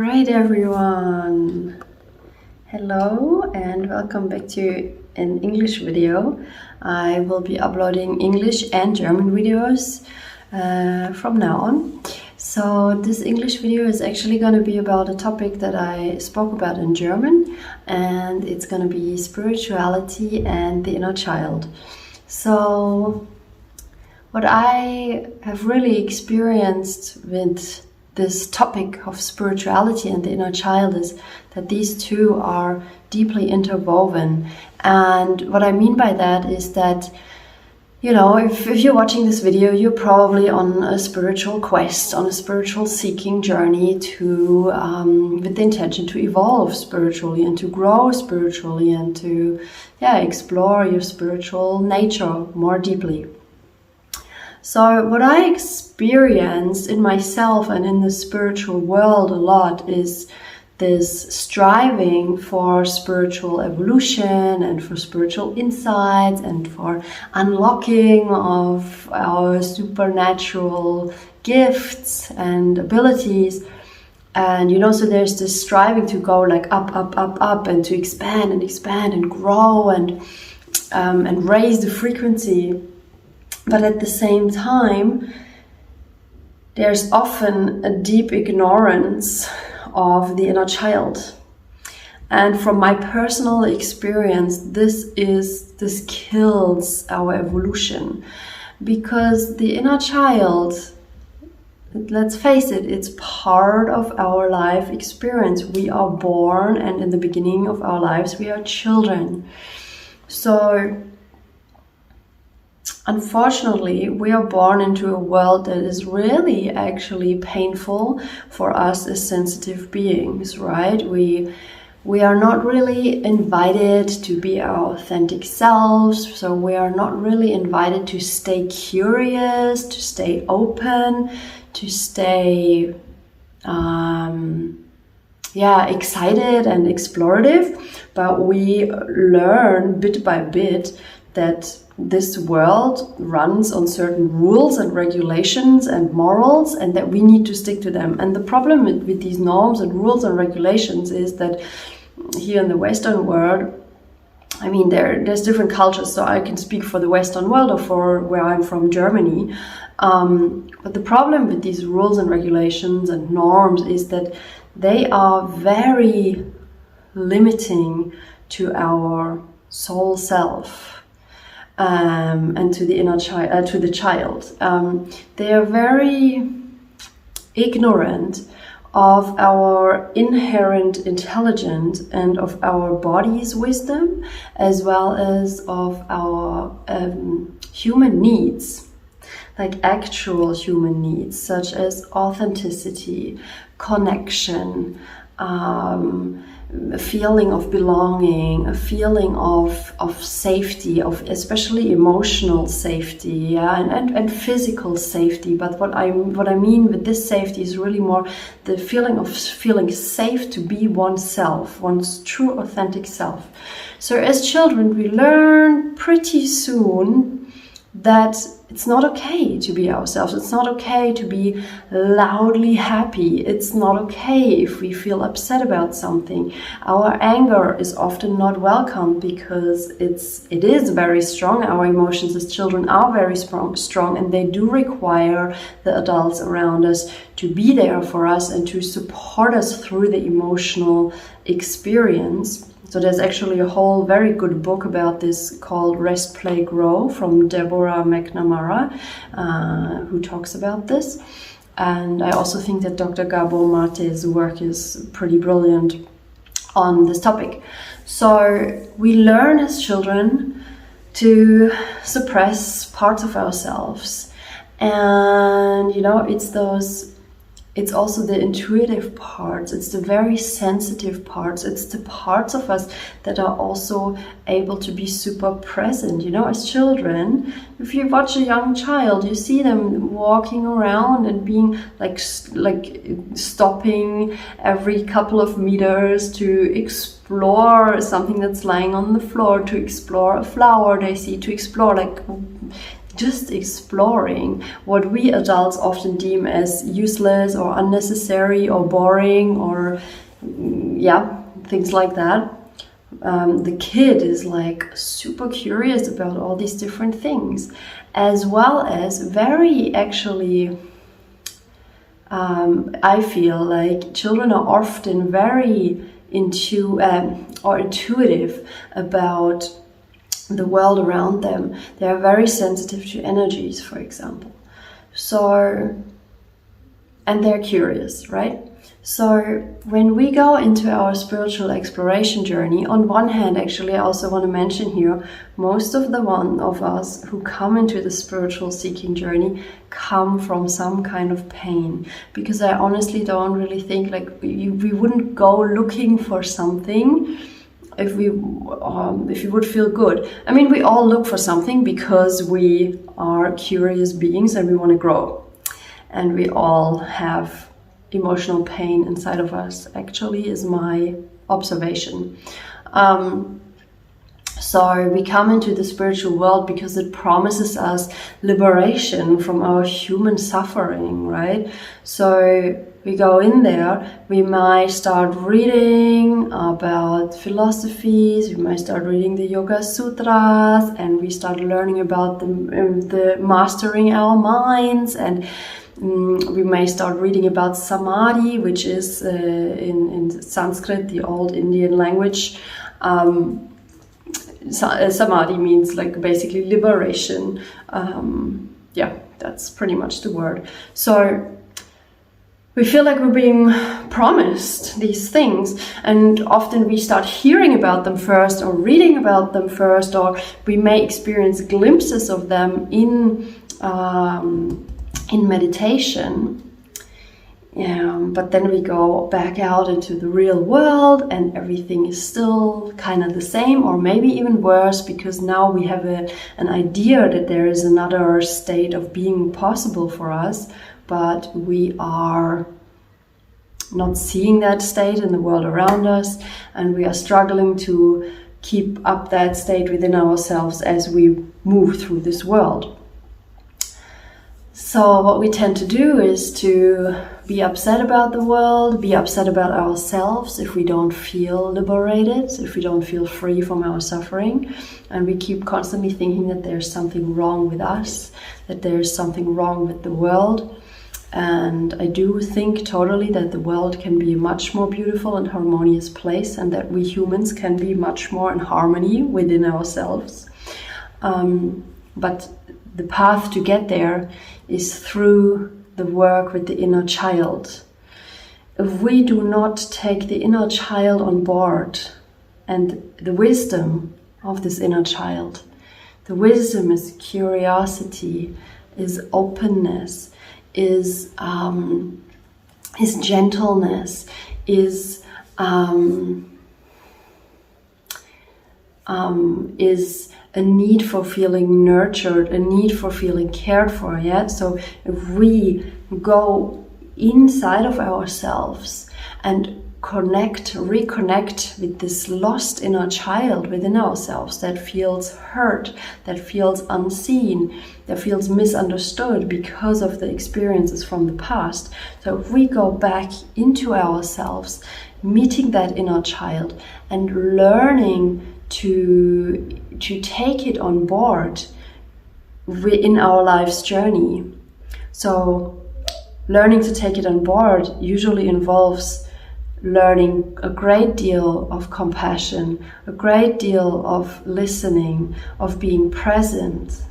Right, everyone, hello and welcome back to an English video. I will be uploading English and German videos from now on. So this English video is actually going to be about a topic that I spoke about in German, and it's going to be spirituality and the inner child. So what I have really experienced with this topic of spirituality and the inner child is that these two are deeply interwoven. And what I mean by that is that, you know, if you're watching this video, you're probably on a spiritual quest, on a spiritual seeking journey to with the intention to evolve spiritually and to grow spiritually and to explore your spiritual nature more deeply. So what I experienced in myself and in the spiritual world a lot is this striving for spiritual evolution and for spiritual insights and for unlocking of our supernatural gifts and abilities. And so there's this striving to go like up and to expand and grow and raise the frequency. But at the same time, there's often a deep ignorance of the inner child. And from my personal experience, this kills our evolution. Because the inner child, let's face it, it's part of our life experience. We are born, and in the beginning of our lives, we are children. So unfortunately, we are born into a world that is really actually painful for us as sensitive beings, right? We are not really invited to be our authentic selves, so we are not really invited to stay curious, to stay open, to stay excited and explorative, but we learn bit by bit that this world runs on certain rules and regulations and morals, and that we need to stick to them. And the problem with these norms and rules and regulations is that here in the Western world, I mean, there's different cultures, so I can speak for the Western world or for where I'm from, Germany. But the problem with these rules and regulations and norms is that they are very limiting to our soul self. And to the inner child, to the child. They are very ignorant of our inherent intelligence and of our body's wisdom, as well as of our human needs, like actual human needs, such as authenticity, connection, a feeling of belonging, a feeling of safety, of especially emotional safety, and physical safety. But what I mean with this safety is really more the feeling of feeling safe to be oneself, one's true authentic self. So as children, we learn pretty soon that it's not okay to be ourselves. It's not okay to be loudly happy. It's not okay if we feel upset about something. Our anger is often not welcome because it is very strong. Our emotions as children are very strong, and they do require the adults around us to be there for us and to support us through the emotional experience. So there's actually a whole very good book about this called Rest, Play, Grow from Deborah McNamara, who talks about this. And I also think that Dr. Gabor Mate's work is pretty brilliant on this topic. So we learn as children to suppress parts of ourselves. And, it's also the intuitive parts, it's the very sensitive parts, it's the parts of us that are also able to be super present. As children, if you watch a young child, you see them walking around and being like stopping every couple of meters to explore something that's lying on the floor, to explore a flower they see, to explore just exploring what we adults often deem as useless or unnecessary or boring or things like that. The kid is like super curious about all these different things, as well as very actually I feel like children are often very intuitive about the world around them. They are very sensitive to energies, for example. So, and they're curious, right? So when we go into our spiritual exploration journey, on one hand, actually, I also want to mention here, most of us who come into the spiritual seeking journey come from some kind of pain, because I honestly don't really think like we wouldn't go looking for something if we would feel good. I mean, we all look for something because we are curious beings and we want to grow, and we all have emotional pain inside of us, actually, is my observation. So we come into the spiritual world because it promises us liberation from our human suffering, right? So we go in there, we might start reading about philosophies, we might start reading the Yoga Sutras, and we start learning about the mastering our minds, and we may start reading about samadhi, which is in Sanskrit, the old Indian language. Samadhi means like basically liberation. That's pretty much the word. So we feel like we're being promised these things, and often we start hearing about them first or reading about them first, or we may experience glimpses of them in meditation. But then we go back out into the real world and everything is still kind of the same, or maybe even worse, because now we have an idea that there is another state of being possible for us, but we are not seeing that state in the world around us, and we are struggling to keep up that state within ourselves as we move through this world. So what we tend to do is to be upset about the world, be upset about ourselves if we don't feel liberated, if we don't feel free from our suffering. And we keep constantly thinking that there's something wrong with us, that there's something wrong with the world. And I do think totally that the world can be a much more beautiful and harmonious place, and that we humans can be much more in harmony within ourselves. But the path to get there is through the work with the inner child. If we do not take the inner child on board and the wisdom of this inner child, the wisdom is curiosity, is openness, is gentleness, is a need for feeling nurtured, a need for feeling cared for. So if we go inside of ourselves and reconnect with this lost inner child within ourselves that feels hurt, that feels unseen, that feels misunderstood because of the experiences from the past. So if we go back into ourselves, meeting that inner child and learning to take it on board in our life's journey. So learning to take it on board usually involves learning a great deal of compassion, a great deal of listening, of being present.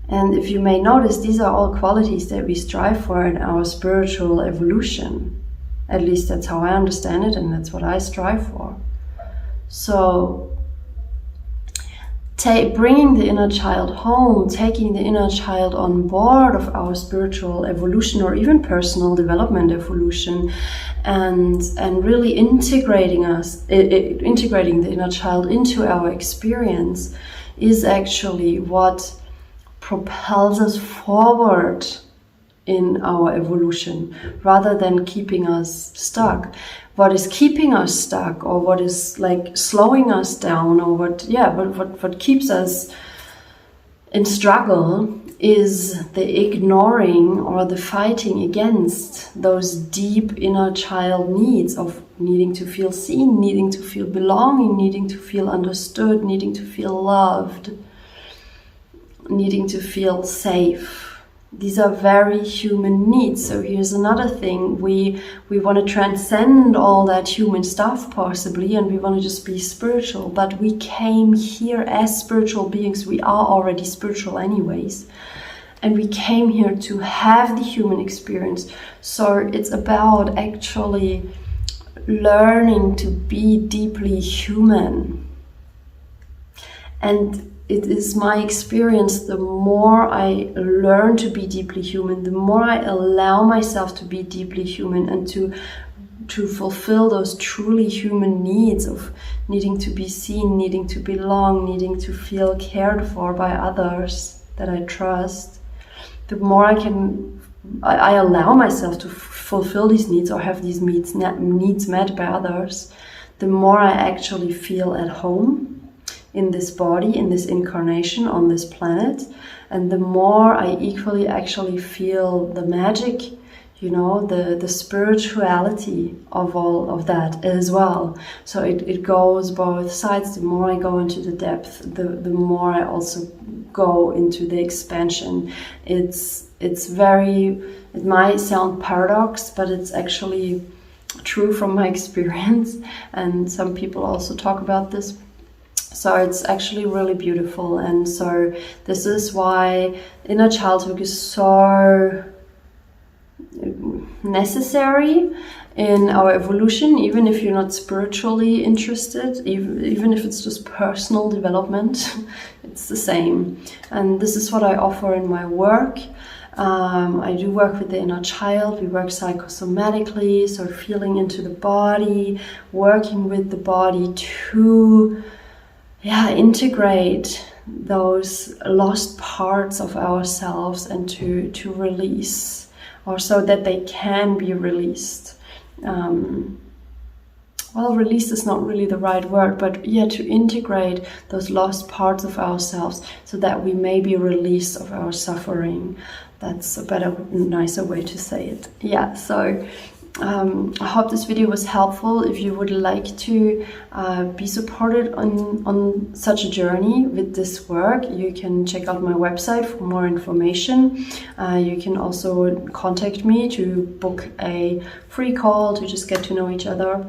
And if you may notice, these are all qualities that we strive for in our spiritual evolution. At least that's how I understand it, and that's what I strive for. So bringing the inner child home, taking the inner child on board of our spiritual evolution or even personal development evolution, and really integrating the inner child into our experience is actually what propels us forward in our evolution, rather than keeping us stuck. What is keeping us stuck, or what is like slowing us down, or what keeps us in struggle is the ignoring or the fighting against those deep inner child needs of needing to feel seen, needing to feel belonging, needing to feel understood, needing to feel loved, needing to feel safe. These are very human needs. So here's another thing. We want to transcend all that human stuff possibly, and we want to just be spiritual. But we came here as spiritual beings. We are already spiritual anyways. And we came here to have the human experience. So it's about actually learning to be deeply human. And it is my experience, the more I learn to be deeply human, the more I allow myself to be deeply human and to fulfill those truly human needs of needing to be seen, needing to belong, needing to feel cared for by others that I trust, the more I allow myself to fulfill these needs or have these needs met by others, the more I actually feel at home in this body, in this incarnation on this planet, and the more I equally actually feel the magic, you know, the spirituality of all of that as well. So it goes both sides. The more I go into the depth, the more I also go into the expansion. It's very, it might sound paradox, but it's actually true from my experience, and some people also talk about this. So it's actually really beautiful. And so this is why inner child work is so necessary in our evolution, even if you're not spiritually interested, even if it's just personal development, it's the same. And this is what I offer in my work. I do work with the inner child. We work psychosomatically, so feeling into the body, working with the body to integrate those lost parts of ourselves and to release, or so that they can be released. Well, release is not really the right word, but to integrate those lost parts of ourselves so that we may be released of our suffering. That's a better, nicer way to say it. So I hope this video was helpful. If you would like to be supported on such a journey with this work, you can check out my website for more information. You can also contact me to book a free call to just get to know each other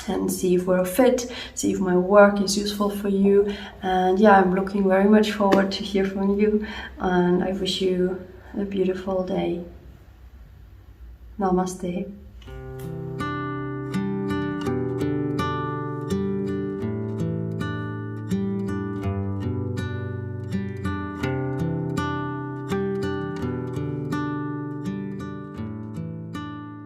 and see if we're a fit, see if my work is useful for you. And I'm looking very much forward to hear from you, and I wish you a beautiful day. Namaste.